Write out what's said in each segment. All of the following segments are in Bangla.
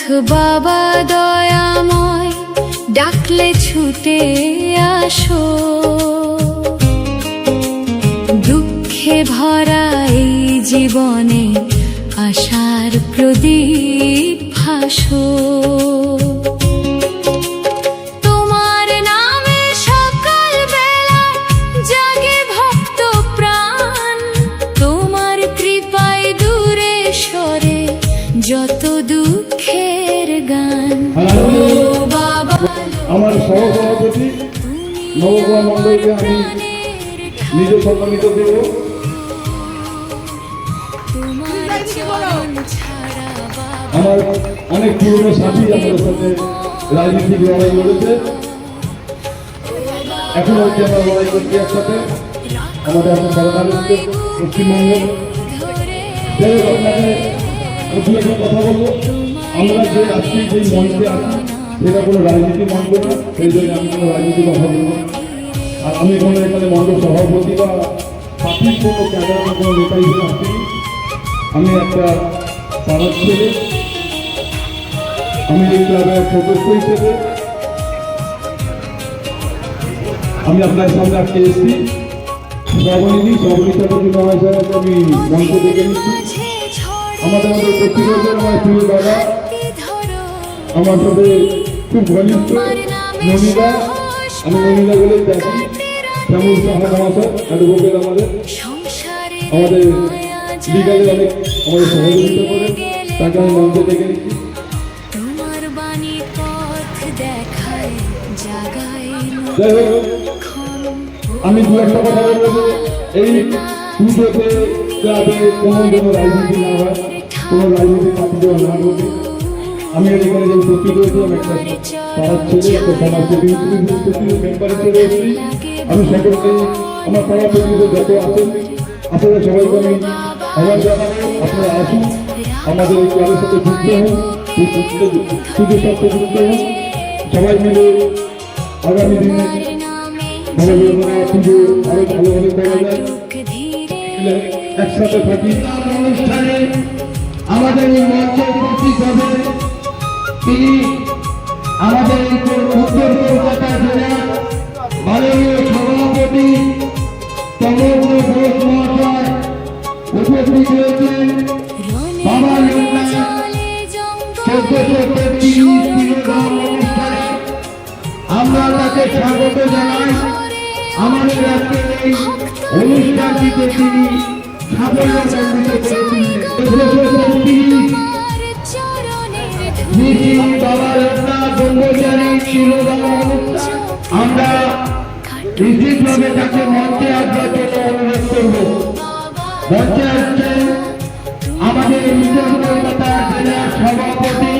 বাবা দয়াময়, ডাকলে ছুটে আসো। দুঃখে ভরা এই জীবনে আশার প্রদীপ ভাসো। তোমার নামে সকাল বেলা জাগে ভক্ত প্রাণ, তোমার কৃপায় দূরে সরে যত দুঃখের গান। ও বাবা, আমার সহসভাপতি নবকুমার মণ্ডলকে আমি নিজে সম্মানিত দেব। আমার অনেক পুরনো সাথী আমাদের সাথে রাজনীতিক লড়াই করেছে, এখন অব্দি আমরা লড়াই করছি একসাথে। আমাদের এখন সরকারের পশ্চিমবঙ্গে আপনাকে একটা কথা বলবো, আমরা যে আজকে যে মঞ্চে আছি সেটা কোনো রাজনীতি মঞ্চ না, সেই জন্য আমি কোনো রাজনীতি কথা বলবো। আর আমি কোনো এখানে মণ্ডল সভাপতি বা পার্টির কোনো ক্যাডারের কোনো নেতা হিসেবে আসিনি। আমি একটা পাড়ার ছেলে, আমি এই ক্লাবের সদস্য হিসেবে আমি আপনার সামনে আজকে এসেছি। সভাপতিটাকে আমি মঞ্চ দেখে নিচ্ছি। আমাদের উপস্থিত হয়েছেন আমার প্রিয় দাদা, আমার সাথে খুব ঘনিষ্ঠ নমিতা, আমি নমিতা বলেই দেখি শ্যামল সাহা মহাশয় অ্যাডভোকেট, আমাদের বিকালে অনেক আমাদের সহযোগিতা করে, তাকে আমি মঞ্চে ডেকে নিচ্ছি। যাই হোক, আমি দু একটা কথা বলবো, এই পুজোতে ক্লাবে কোনো রাজনীতি না হয়, কোনো রাজনীতি পার্টি দেওয়া না করবে। আমি এখানে যে উপস্থিত হয়েছি, আমি একটা পাড়ার ছেলে, একটা সমাজ মেম্বার হিসেবে এসেছি। আমি সকলকে আমার পাড়া প্রতিনিধি যত আছেন আপনারা সবাইকে আমি আহ্বান জানাবো, আপনারা আসুন, আমাদের এই ক্লাবের সাথে যুক্ত হন, পুজোর সাথে যুক্ত হন। সবাই মিলে আগামী দিনে পুজো আরো ভালোভাবে করা যায়, একসাথে থাকি। অনুষ্ঠানে আমাদের এই মঞ্চে উপস্থিত হবে তিনি আমাদের উত্তর কলকাতা জেলার মাননীয় সভাপতি সমগ্র ঘোষ মহাশয় উপস্থিত হয়েছেন। বাবা লোকনাথ 1433 কিলোগ্রাম অনুষ্ঠানে আমরা তাকে স্বাগত জানাই। আমাদের আজকের এই অনুষ্ঠানটিতে তিনি সাফল্যমণ্ডিত করেছিলেন। বাবা লোকনাথ ব্রহ্মচারী কিলোগ্রাম অনুষ্ঠান আমরা নিশ্চিতভাবে তাকে মঞ্চে আসবার জন্য অনুরোধ করব। মঞ্চে আসছেন আমাদের উত্তর কলকাতা জেলার সভাপতি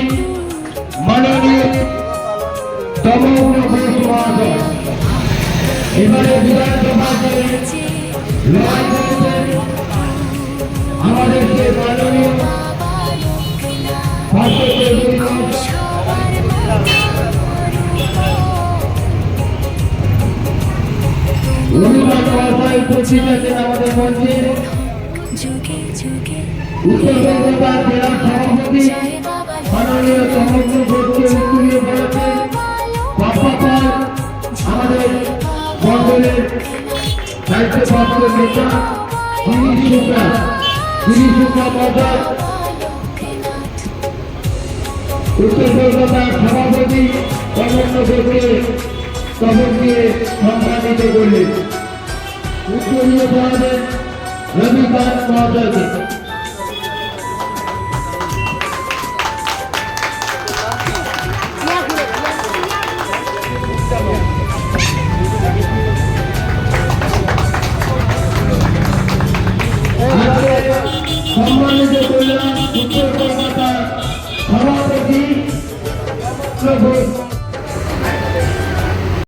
মাননীয় সমগ্র ঘোষ মহাশয়। এবারে বিধানসভাতে লড়াই করেছেন আমাদের যে মাননীয় উপস্থিত আছেন আমাদের মঞ্চে উত্তর কলকাতা জেলার সভাপতি মাননীয় সমগ্র ঘোষকে উত্তরীয় করেছেন বাপ্পাপাল, আমাদের মন্ডলের দায়িত্বপ্রাপ্ত নেতা গিরিশ শুক্লা মহাশয়, উত্তর কলকাতার সভাপতি কর্মণ্য ঘোষকে কবর দিয়ে সম্মানিত করলেন। উত্তরীয় পড়াবেন রবিকান্ত মহাশয়কে। সম্মানিত করলেন উত্তর কলকাতার সভাপতি